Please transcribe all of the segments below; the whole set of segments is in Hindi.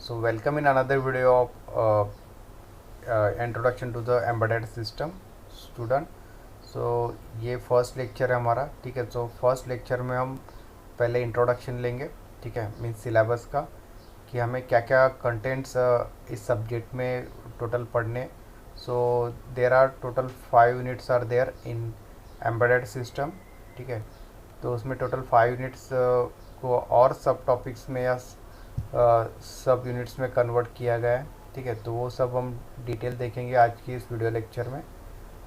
So welcome in another video of introduction to the embedded system student. So ये फर्स्ट लेक्चर है हमारा, ठीक है। तो फर्स्ट लेक्चर में हम पहले इंट्रोडक्शन लेंगे, ठीक है, मीन्स सिलेबस का, कि हमें क्या क्या कंटेंट्स इस सब्जेक्ट में टोटल पढ़ने। So there are total 5 units are there in embedded system, ठीक है। तो उसमें टोटल 5 यूनिट्स को और सब टॉपिक्स में या सब यूनिट्स में कन्वर्ट किया गया है, ठीक है। तो वो सब हम डिटेल देखेंगे आज की इस वीडियो लेक्चर में।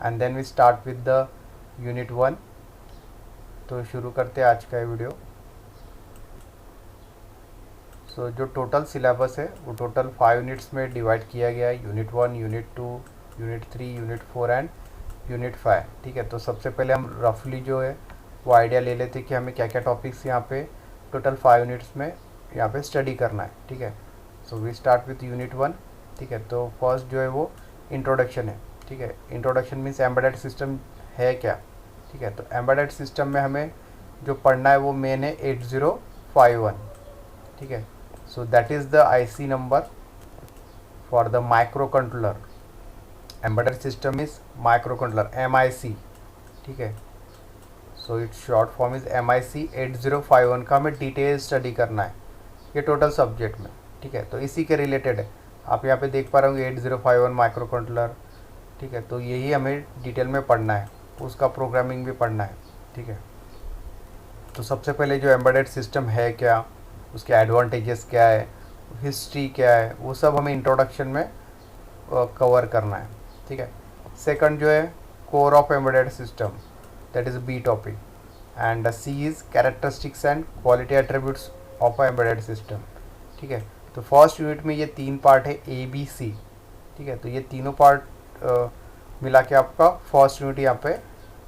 And then we start with the unit 1। तो शुरू करते हैं आज का ये वीडियो। सो जो टोटल सिलेबस है वो टोटल 5 यूनिट्स में डिवाइड किया गया है, unit 1, unit 2, unit 3, unit 4 and unit 5, ठीक है। तो सबसे पहले हम रफली जो है वो आइडिया ले लेते कि हमें क्या क्या टॉपिक्स यहाँ पे टोटल 5 यूनिट्स में यहाँ पे स्टडी करना है, ठीक है। So we start with unit 1, ठीक है। तो फर्स्ट जो है वो इंट्रोडक्शन है, ठीक है। इंट्रोडक्शन मीन्स एम्बेडेड सिस्टम है क्या, ठीक है। तो एम्बेडेड सिस्टम में हमें जो पढ़ना है वो मेन है 8051, ठीक है। So that is the IC number for the micro controller. Embedded system is micro controller, MIC, ठीक है। So it's short form is MIC 8051 का हमें डिटेल स्टडी करना है ये टोटल सब्जेक्ट में, ठीक है। तो इसी के रिलेटेड है, आप यहाँ पे देख पा रहे होंगे 8051 माइक्रो कंट्रोलर, ठीक है। तो यही हमें डिटेल में पढ़ना है, उसका प्रोग्रामिंग भी पढ़ना है, ठीक है। तो सबसे पहले जो एम्बेडेड सिस्टम है क्या, उसके एडवांटेजेस क्या है, हिस्ट्री क्या है, वो सब हमें इंट्रोडक्शन में कवर करना है, ठीक है। सेकंड जो है core of embedded system, that is B topic, and C is characteristics and quality attributes of a embedded system, ठीक है। तो फर्स्ट यूनिट में ये 3 पार्ट है ABC, ठीक है। तो ये तीनों पार्ट मिला के आपका फर्स्ट यूनिट यहाँ पे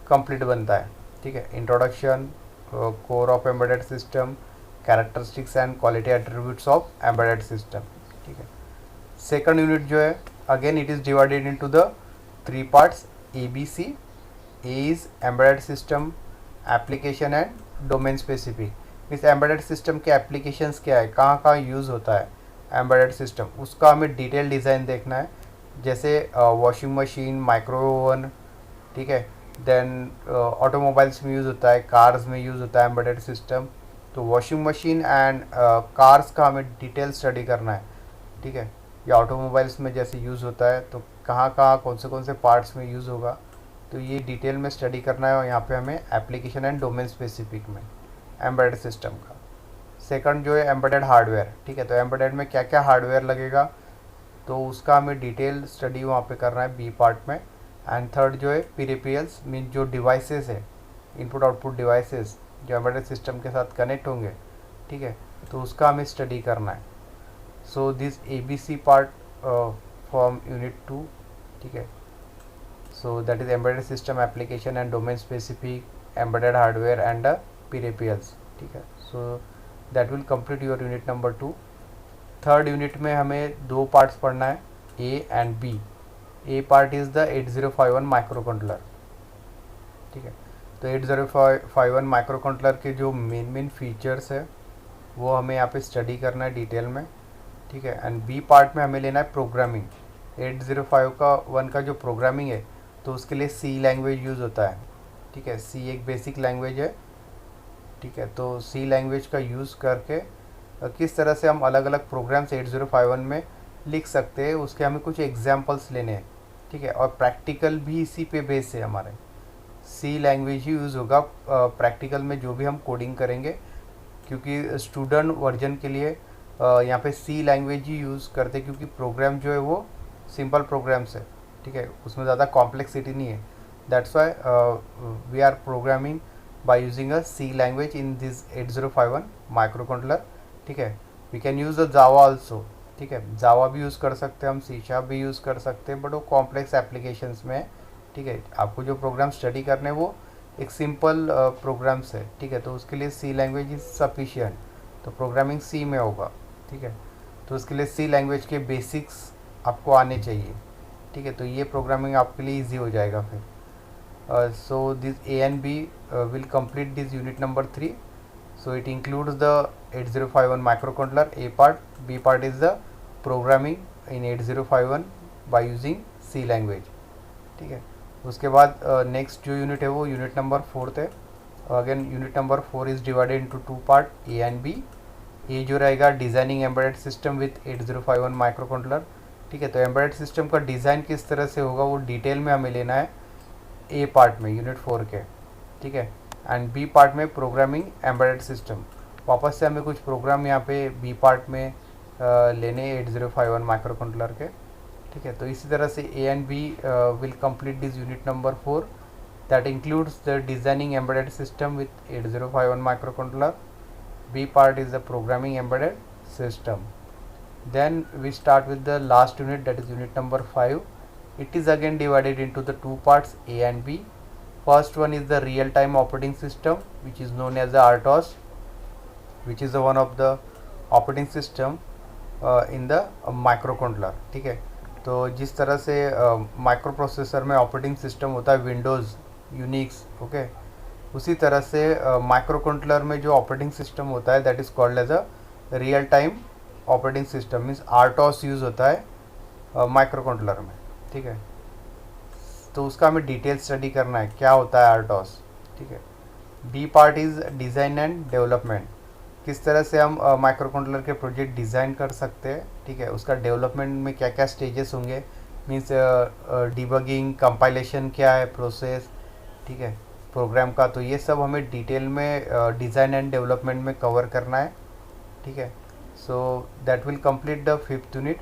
कंप्लीट बनता है, ठीक है। Introduction, core of embedded system, characteristics and quality attributes of embedded system, ठीक है। सेकंड यूनिट जो है again it is divided into the 3 parts ABC। A is embedded system application and domain specific। इस एम्बेडेड सिस्टम के एप्लीकेशंस क्या है, कहाँ कहाँ यूज़ होता है एम्बेडेड सिस्टम, उसका हमें डिटेल डिज़ाइन देखना है। जैसे वॉशिंग मशीन, माइक्रो ओवन, ठीक है। देन ऑटोमोबाइल्स में यूज़ होता है, कार्स में यूज़ होता है एम्बेडेड सिस्टम। तो वॉशिंग मशीन एंड कार्स का हमें डिटेल स्टडी करना है, ठीक है। या ऑटोमोबाइल्स में जैसे यूज़ होता है तो कहाँ कहाँ कौन से पार्ट्स में यूज़ होगा, तो ये डिटेल में स्टडी करना है। और यहाँ पे हमें एप्लीकेशन एंड डोमेन स्पेसिफिक में एम्बेडेड सिस्टम का। सेकंड जो है एम्बेडेड हार्डवेयर, ठीक है। तो एम्बेडेड में क्या क्या हार्डवेयर लगेगा तो उसका हमें डिटेल स्टडी वहाँ पे करना है बी पार्ट में। एंड थर्ड जो है पेरिफेरल्स, मीन जो डिवाइसेस है, इनपुट आउटपुट डिवाइसेस जो एम्बेडेड सिस्टम के साथ कनेक्ट होंगे, ठीक है। तो उसका हमें स्टडी करना है। So this ABC part from unit 2, ठीक है। So that is embedded system application and domain specific embedded hardware and peripherals, ठीक है। So that will complete your unit number 2। Third unit में हमें 2 पार्ट्स पढ़ना है, A and B। A part is the 8051 micro controller, ठीक है। तो 8051 माइक्रो कंट्रोलर के जो मेन फीचर्स है वो हमें यहाँ पे स्टडी करना है डिटेल में, ठीक है। एंड B पार्ट में हमें लेना है प्रोग्रामिंग। 8051 का जो प्रोग्रामिंग है तो उसके लिए C लैंग्वेज यूज़ होता है, ठीक है। C एक बेसिक लैंग्वेज है, ठीक है। तो C लैंग्वेज का यूज़ करके किस तरह से हम अलग अलग प्रोग्राम्स 8051 में लिख सकते हैं, उसके हमें कुछ एग्जांपल्स लेने हैं, ठीक है। और प्रैक्टिकल भी इसी पे बेस है हमारे, C लैंग्वेज ही यूज़ होगा प्रैक्टिकल में जो भी हम कोडिंग करेंगे, क्योंकि स्टूडेंट वर्जन के लिए यहाँ पे C लैंग्वेज ही यूज़ करते हैं, क्योंकि प्रोग्राम जो है वो सिंपल प्रोग्राम्स है, ठीक है। उसमें ज़्यादा कॉम्प्लेक्सिटी नहीं है। That's why we are programming by using a C language in this 8051 micro controller, ठीक है। We can use the Java also, ठीक है। जावा भी यूज़ कर सकते हैं हम, C# भी यूज़ कर सकते हैं, बट वो कॉम्प्लेक्स एप्लीकेशंस में है, ठीक है। आपको जो प्रोग्राम स्टडी करने वो एक सिंपल प्रोग्राम्स है, ठीक है। तो उसके लिए C लैंग्वेज इज़ सफिशियंट, तो प्रोग्रामिंग C में होगा, ठीक है। तो उसके लिए C लैंग्वेज के बेसिक्स आपको आने चाहिए, ठीक है। तो ये प्रोग्रामिंग आपके लिए इजी हो जाएगा फिर। So this A and B will complete this unit number 3। So it includes the 8051 microcontroller A part, B part is the programming in 8051 by using C language. ठीक है, उसके बाद नेक्स्ट जो यूनिट है वो यूनिट नंबर 4 है। Again unit number 4 is divided into 2 part, A and B. ये जो रहेगा designing embedded system with 8051 micro controller. ठीक है, तो एम्बेडेड सिस्टम का डिज़ाइन किस तरह से होगा वो डिटेल में हमें लेना है ए पार्ट में यूनिट 4 के। ठीक है, एंड बी पार्ट में प्रोग्रामिंग एम्बेडेड सिस्टम। वापस से हमें कुछ प्रोग्राम यहाँ पे बी पार्ट में लेने 8051 माइक्रो कंट्रोलर के। ठीक है, तो इसी तरह से A and B will complete this unit number 4 that includes the designing embedded system with 8051 micro controller. B part is the programming embedded system. Then we start with the last unit, that is unit number 5. It is again divided into the two parts, A and B. First one is the real time operating system, which is known as the RTOS, which is the one of the operating system in the microcontroller. ठीक है, तो जिस तरह से माइक्रो प्रोसेसर में ऑपरेटिंग सिस्टम होता है विंडोज़, यूनिक्स, ओके, उसी तरह से माइक्रो कंट्रोलर में जो ऑपरेटिंग सिस्टम होता है that is called as a real time operating system, means RTOS use होता है माइक्रो कंट्रोलर में। ठीक है, तो उसका हमें डिटेल स्टडी करना है क्या होता है आरटॉस। ठीक है, B part is design and development, किस तरह से हम माइक्रो कंट्रोलर के प्रोजेक्ट डिज़ाइन कर सकते हैं। ठीक है, उसका डेवलपमेंट में क्या क्या स्टेजेस होंगे, मीन्स डिबगिंग, कंपाइलेशन क्या है प्रोसेस, ठीक है, प्रोग्राम का, तो ये सब हमें डिटेल में डिज़ाइन एंड डेवलपमेंट में कवर करना है। ठीक है, so that will complete the 5th unit.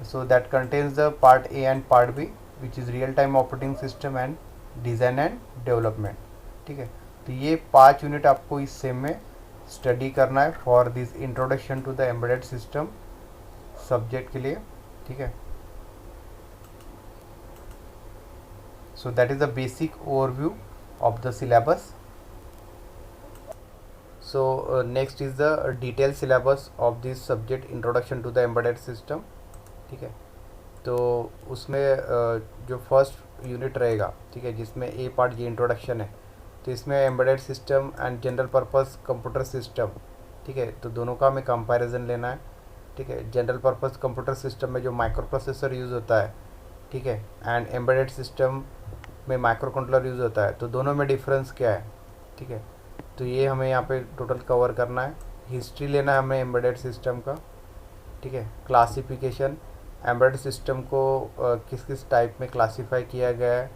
So that contains the part A and part B which is real time operating system and design and development. ठीक है, तो ये 5 यूनिट आपको इस सेम में स्टडी करना है for this introduction to the embedded system subject के लिए। ठीक है, so that is the basic overview of the syllabus. So next is the detailed syllabus of this subject, introduction to the embedded system. ठीक है, तो उसमें जो फर्स्ट यूनिट रहेगा, ठीक है, जिसमें ए पार्ट ये इंट्रोडक्शन है, तो इसमें embedded system and general purpose computer system. ठीक है, तो दोनों का हमें कंपैरिजन लेना है। ठीक है, जनरल पर्पस कंप्यूटर सिस्टम में जो माइक्रो प्रोसेसर यूज़ होता है, ठीक है, एंड एम्बेडेड सिस्टम में माइक्रो कंट्रोलर यूज़ होता है, तो दोनों में डिफरेंस क्या है। ठीक है, तो ये हमें यहाँ पे टोटल कवर करना है। हिस्ट्री लेना है हमें एम्बेडेड सिस्टम का। ठीक है, क्लासिफिकेशन, एम्बेडेड सिस्टम को किस किस टाइप में क्लासीफाई किया गया है,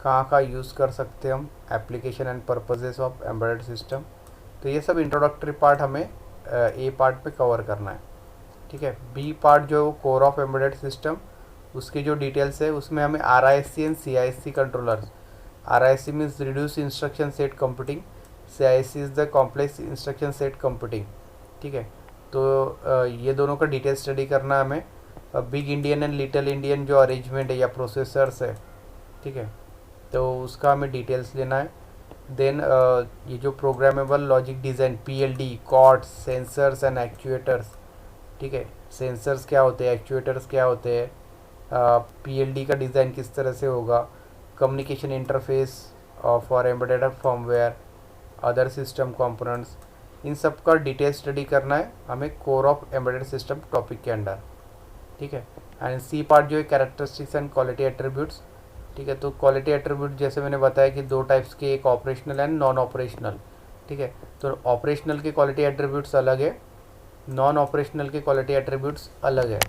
कहाँ का यूज़ कर सकते हैं हम, application and purposes of embedded system, तो ये सब इंट्रोडक्टरी पार्ट हमें ए पार्ट पे कवर करना है। ठीक है, बी पार्ट जो कोर ऑफ एम्बेडेड सिस्टम, उसकी जो डिटेल्स है उसमें हमें RISC and CISC controllers, RISC means reduce instruction set computing, CISC is the complex instruction set computing. ठीक है, तो ये दोनों का डिटेल स्टडी करना है हमें। Big Indian and little Indian जो अरेंजमेंट है या प्रोसेसर्स है, ठीक है, तो उसका हमें डिटेल्स लेना है। देन ये जो programmable logic design, PLD, cords, sensors and actuators. ठीक है, सेंसर्स क्या होते हैं, एक्चुएटर्स क्या होते हैं, PLD का डिज़ाइन किस तरह से होगा, communication interface for embedded firmware, other system components, इन सब का डिटेल स्टडी करना है हमें core of embedded system topic के अंडर। ठीक है, एंड सी पार्ट जो है कैरेक्टरिस्टिक्स एंड क्वालिटी एट्रीब्यूट्स। ठीक है, तो क्वालिटी एट्रीब्यूट जैसे मैंने बताया कि 2 टाइप्स के, एक ऑपरेशनल एंड नॉन ऑपरेशनल। ठीक है, तो ऑपरेशनल के क्वालिटी एट्रीब्यूट्स अलग है, नॉन ऑपरेशनल के क्वालिटी एट्रीब्यूट्स अलग है।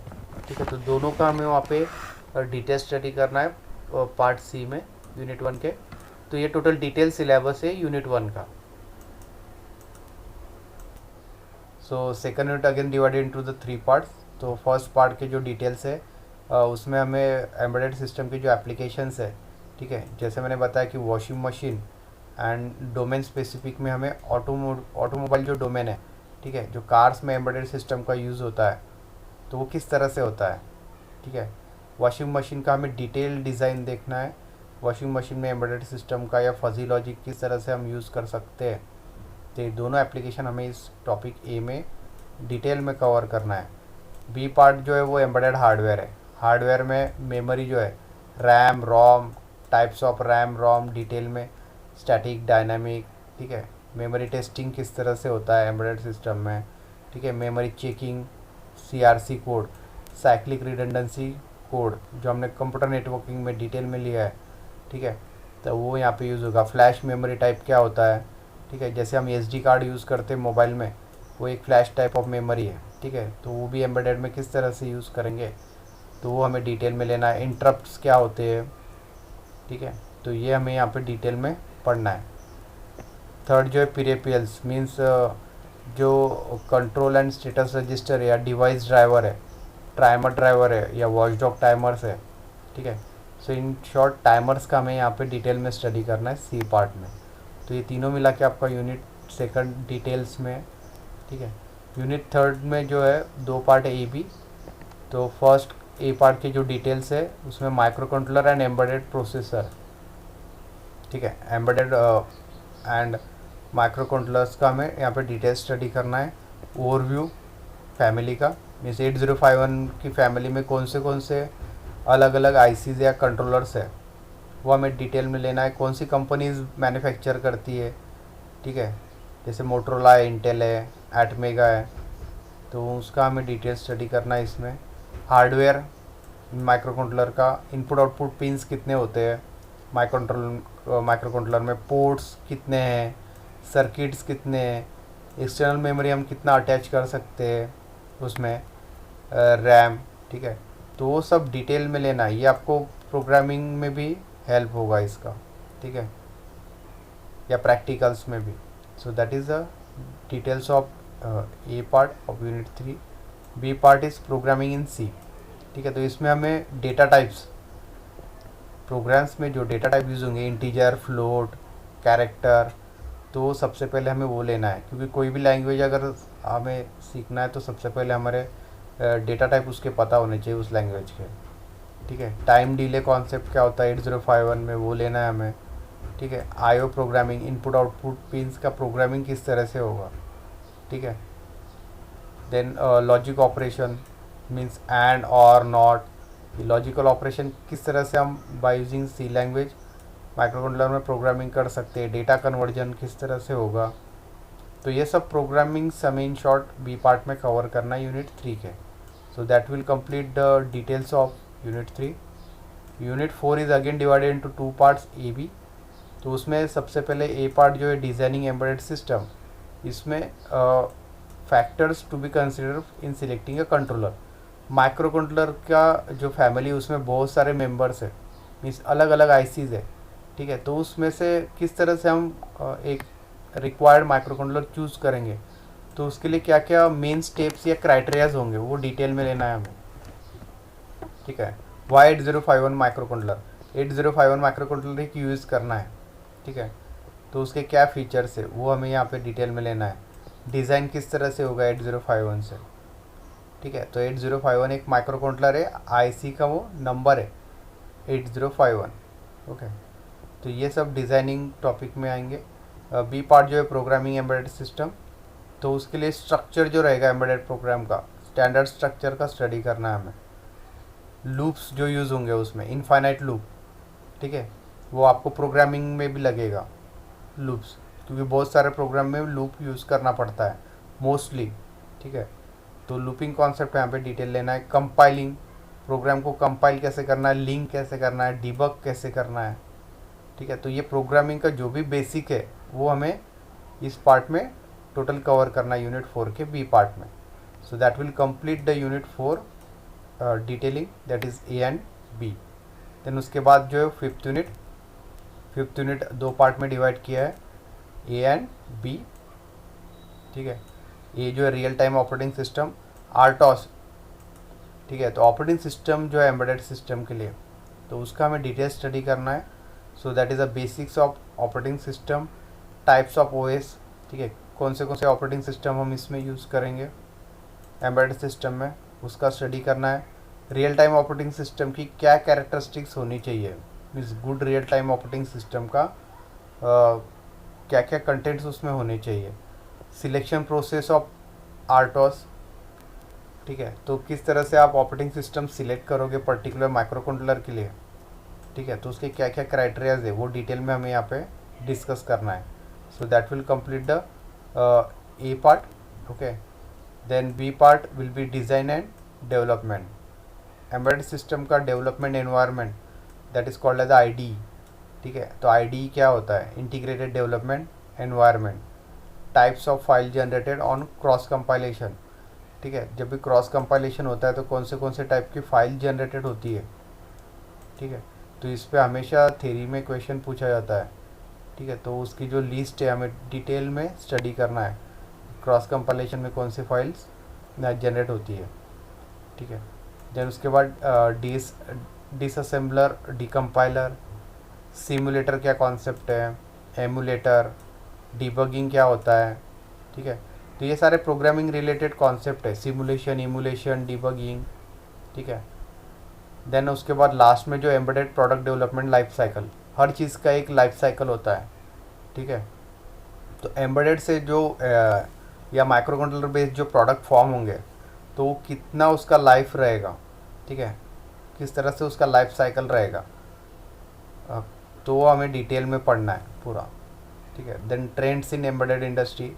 ठीक है, तो दोनों का हमें वहाँ पे डिटेल स्टडी करना है पार्ट सी में यूनिट 1 के। तो ये टोटल डिटेल सिलेबस है यूनिट 1 का। So second unit again divided into the 3 parts. तो फर्स्ट पार्ट के जो डिटेल्स है उसमें हमें एम्बेडेड सिस्टम की जो एप्लीकेशंस है, ठीक है, जैसे मैंने बताया कि washing machine and domain specific में हमें ऑटोमोबाइल जो डोमेन है, ठीक है, जो कार्स में एम्बेडेड सिस्टम का यूज़ होता है, तो वो किस तरह से होता है। ठीक है, वॉशिंग मशीन का हमें डिटेल डिज़ाइन देखना है, वॉशिंग मशीन में एम्बेडेड सिस्टम का या फजी लॉजिक किस तरह से हम यूज़ कर सकते हैं। तो ये दोनों एप्लीकेशन हमें इस टॉपिक ए में डिटेल में कवर करना है। बी पार्ट जो है वो एम्बेडेड हार्डवेयर है। हार्डवेयर में मेमोरी जो है, RAM, ROM, types of RAM ROM detail में, स्टैटिक, डायनामिक, ठीक है, मेमोरी टेस्टिंग किस तरह से होता है एम्बेडेड सिस्टम में, ठीक है, memory checking, CRC code, cyclic redundancy code, जो हमने कंप्यूटर नेटवर्किंग में डिटेल में लिया है, ठीक है, तो वो यहाँ पे यूज़ होगा। फ्लैश मेमोरी टाइप क्या होता है, ठीक है, जैसे हम SD कार्ड यूज़ करते हैं मोबाइल में, वो एक फ्लैश टाइप ऑफ मेमोरी है, ठीक है, तो वो भी एम्बेडेड में किस तरह से यूज़ करेंगे, तो वो हमें डिटेल में लेना है। इंटरप्ट्स क्या होते हैं, ठीक है, तो ये हमें यहाँ पे डिटेल में पढ़ना है। थर्ड जो है पेरिफेरल्स, मीन्स जो कंट्रोल एंड स्टेटस रजिस्टर है या डिवाइस ड्राइवर है, टाइमर ड्राइवर है या वॉचडॉग टाइमर्स है, ठीक है। सो इन शॉर्ट टाइमर्स का हमें यहाँ पे डिटेल में स्टडी करना है सी पार्ट में। तो ये तीनों मिला के आपका यूनिट सेकंड डिटेल्स में है, ठीक है। यूनिट थर्ड में जो है 2 पार्ट है AB। तो फर्स्ट A पार्ट के जो डिटेल्स है उसमें micro controller and embedded processor, ठीक है, एम्बेडेड एंड माइक्रो कंट्रोलर्स का हमें यहाँ पे डिटेल स्टडी करना है। ओवरव्यू फैमिली का, मीन्स 8051 की फैमिली में कौन से अलग अलग ICs या कंट्रोलर्स है, वो हमें डिटेल में लेना है। कौन सी कंपनीज मैन्युफैक्चर करती है, ठीक है, जैसे मोटरोला है, इंटेल है, एटमेगा है, तो उसका हमें डिटेल स्टडी करना है इसमें। हार्डवेयर माइक्रो कंट्रोलर का, इनपुट आउटपुट पिंस कितने होते हैं माइक्रो कंट्रोलर में, पोर्ट्स कितने हैं, सर्किट्स कितने हैं, एक्सटर्नल मेमोरी हम कितना अटैच कर सकते हैं उसमें, रैम, ठीक है, तो वो सब डिटेल में लेना है। ये आपको प्रोग्रामिंग में भी हेल्प होगा इसका, ठीक है, या प्रैक्टिकल्स में भी। सो that is the details of A part of unit 3। B part is programming in C, ठीक है। तो इसमें हमें डेटा टाइप्स, प्रोग्राम्स में जो डेटा टाइप यूज़ होंगे, इंटीजर, फ्लोट, कैरेक्टर, तो सबसे पहले हमें वो लेना है, क्योंकि कोई भी लैंग्वेज अगर हमें सीखना है तो सबसे पहले हमारे डेटा टाइप उसके पता होने चाहिए उस लैंग्वेज के, ठीक है। टाइम डिले कॉन्सेप्ट क्या होता है 8051 में, वो लेना है हमें, ठीक है। IO programming, input output pins का प्रोग्रामिंग किस तरह से होगा, ठीक है। Then logic operation, means and और नॉट, लॉजिकल ऑपरेशन किस तरह से हम by using C language micro controller में प्रोग्रामिंग कर सकते हैं, डेटा कन्वर्जन किस तरह से होगा, तो ये सब प्रोग्रामिंग हमें इन शॉर्ट B पार्ट में कवर करना है यूनिट 3 के। So that will complete the details of unit 3। Unit 4 is again divided into 2 parts AB। तो उसमें सबसे पहले A पार्ट जो है डिज़ाइनिंग एम्बेडेड सिस्टम, इसमें factors to be consider in selecting a controller. Micro controller का जो फैमिली, उसमें बहुत सारे मेंबर्स है, मीन्स अलग अलग ICs है, ठीक है। तो उसमें से किस तरह से हम एक रिक्वायर्ड माइक्रो कंट्रोलर चूज़ करेंगे, तो उसके लिए क्या क्या मेन स्टेप्स या क्राइटेरियाज होंगे वो डिटेल में लेना है हमें, ठीक है। Why 8051 micro controller, 8051 micro controller ही यूज़ करना है, ठीक है, तो उसके क्या फीचर्स है वो हमें यहाँ पे डिटेल में लेना है। डिज़ाइन किस तरह से होगा 8051 से, ठीक है। तो 8051 एक माइक्रो कंट्रोलर है, IC का वो नंबर है 8051, ओके। तो ये सब डिज़ाइनिंग टॉपिक में आएंगे। B पार्ट जो है प्रोग्रामिंग एम्बेडेड सिस्टम, तो उसके लिए स्ट्रक्चर जो रहेगा एम्बेडेड प्रोग्राम का, स्टैंडर्ड स्ट्रक्चर का स्टडी करना है हमें। लूप्स जो यूज़ होंगे उसमें, इनफाइनाइट लूप, ठीक है, वो आपको प्रोग्रामिंग में भी लगेगा लूप्स, क्योंकि बहुत सारे प्रोग्राम में लूप यूज़ करना पड़ता है मोस्टली, ठीक है। तो लूपिंग कॉन्सेप्ट यहाँ पे डिटेल लेना है। कंपाइलिंग, प्रोग्राम को कंपाइल कैसे करना है, लिंक कैसे करना है, डिबग कैसे करना है, ठीक है। तो ये प्रोग्रामिंग का जो भी बेसिक है वो हमें इस पार्ट में टोटल कवर करना है यूनिट 4 के B पार्ट में। So that will complete the unit 4 detailing, that is A and B। Then उसके बाद जो है फिफ्थ यूनिट 2 पार्ट में डिवाइड किया है, A एंड B, ठीक है। A जो है real time operating system, RTOS, ठीक है। तो ऑपरेटिंग सिस्टम जो है एम्बेडेड सिस्टम के लिए, तो उसका हमें डिटेल स्टडी करना है। So that is the basics of operating system, types of OS, ठीक है, कौन से ऑपरेटिंग सिस्टम हम इसमें यूज़ करेंगे एम्बेडेड सिस्टम में, उसका स्टडी करना है। रियल टाइम ऑपरेटिंग सिस्टम की क्या कैरेक्टरिस्टिक्स होनी चाहिए, means good real time operating system का क्या क्या कंटेंट्स उसमें होने चाहिए। सिलेक्शन प्रोसेस ऑफ RTOS, ठीक है, तो किस तरह से आप ऑपरेटिंग सिस्टम सिलेक्ट करोगे पर्टिकुलर माइक्रो कंट्रोलर के लिए, ठीक है, तो उसके क्या क्या क्राइटेरियाज है वो डिटेल में हमें यहाँ पे डिस्कस करना है। So that will complete the A part, okay. Then B part will be design and development. Embedded system का development environment that is called as I. ठीक है, तो आई क्या होता है? Integrated development environment. Types of file generated on cross compilation. ठीक है, जब भी क्रॉस कंपाइलेशन होता है तो कौन से टाइप की फाइल जनरेटेड होती है. ठीक है, तो इस पे हमेशा थ्योरी में क्वेश्चन पूछा जाता है. ठीक है, तो उसकी जो लिस्ट है हमें डिटेल में स्टडी करना है, क्रॉस कंपाइलेशन में कौन सी फाइल्स जनरेट होती है. ठीक है, देन उसके बाद डिसअसेंबलर, डिकम्पाइलर, सिमुलेटर क्या कॉन्सेप्ट है, एमुलेटर, डिबगिंग क्या होता है. ठीक है, तो ये सारे प्रोग्रामिंग रिलेटेड कॉन्सेप्ट है, सिमुलेशन, इमुलेशन, डिबगिंग. ठीक है, देन उसके बाद लास्ट में जो embedded product development life cycle, हर चीज़ का एक लाइफ साइकिल होता है. ठीक है, तो एम्बेडेड से जो या माइक्रो कंट्रोलर बेस्ड जो प्रोडक्ट फॉर्म होंगे तो वो कितना उसका लाइफ रहेगा. ठीक है, किस तरह से उसका लाइफ साइकिल रहेगा, तो वो हमें डिटेल में पढ़ना है पूरा. ठीक है, then trends in embedded industry,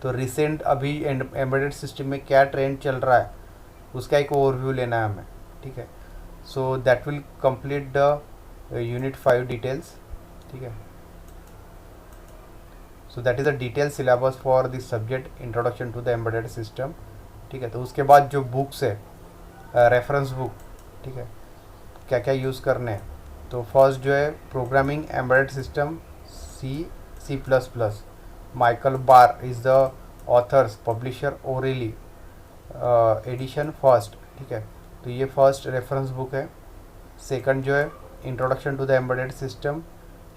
तो रिसेंट अभी एम्बेडेड सिस्टम में क्या ट्रेंड चल रहा है उसका एक ओवरव्यू लेना है हमें. ठीक है, so that will complete the unit 5 details. ठीक है, so that is a detail syllabus for this subject introduction to the embedded system. ठीक है, तो उसके बाद जो बुक्स है, रेफरेंस बुक. ठीक है, क्या क्या यूज़ करने हैं, तो फर्स्ट जो है programming embedded system C++. Michael Barr is the authors, publisher O'Reilly edition first. ठीक है, तो ये फर्स्ट रेफरेंस बुक है. सेकंड जो है introduction to the embedded system,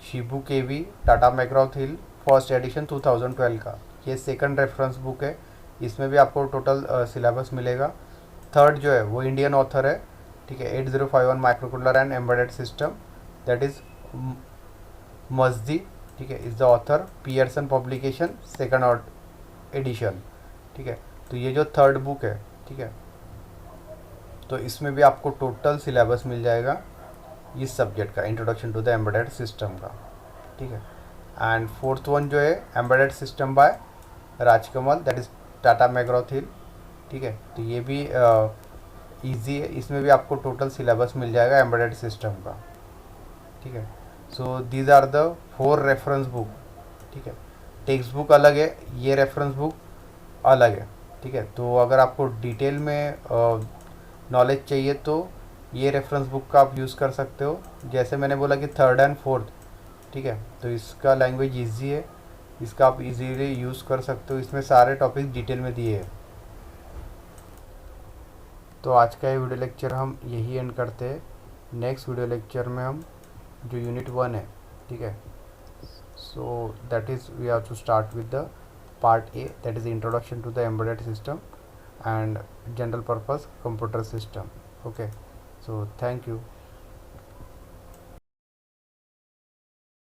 Shibu K V, Tata McGraw Hill, first edition 2012 का. ये सेकंड रेफरेंस बुक है, इसमें भी आपको टोटल सिलेबस मिलेगा. थर्ड जो है वो इंडियन ऑथर है. ठीक है, 8051 micro controller and embedded system, that is Mazidi. ठीक है, is the author, Pearson publication, second edition. ठीक है, तो ये जो थर्ड बुक है, ठीक है, तो इसमें भी आपको टोटल सिलेबस मिल जाएगा इस सब्जेक्ट का, introduction to the embedded system का. ठीक है, एंड फोर्थ वन जो है embedded system by Rajkamal, that is Tata McGraw Hill. ठीक है, तो ये भी ईजी है, इसमें भी आपको टोटल सिलेबस मिल जाएगा एम्बेडेड सिस्टम का. ठीक है, so these are the 4 reference book. ठीक है, टेक्स्ट बुक अलग है, ये रेफरेंस बुक अलग है. ठीक है, तो अगर आपको डिटेल में नॉलेज चाहिए तो ये रेफरेंस बुक का आप यूज़ कर सकते हो. जैसे मैंने बोला कि थर्ड एंड फोर्थ, ठीक है, तो इसका लैंग्वेज ईजी है, इसका आप इजीली यूज़ कर सकते हो, इसमें सारे टॉपिक डिटेल में दिए हैं. तो आज का ये वीडियो लेक्चर हम यही एंड करते हैं. नेक्स्ट वीडियो लेक्चर में हम जो यूनिट 1 है, ठीक है, so that is we have to start with the part A, that is introduction to the embedded system and general purpose computer system. Okay, so thank you.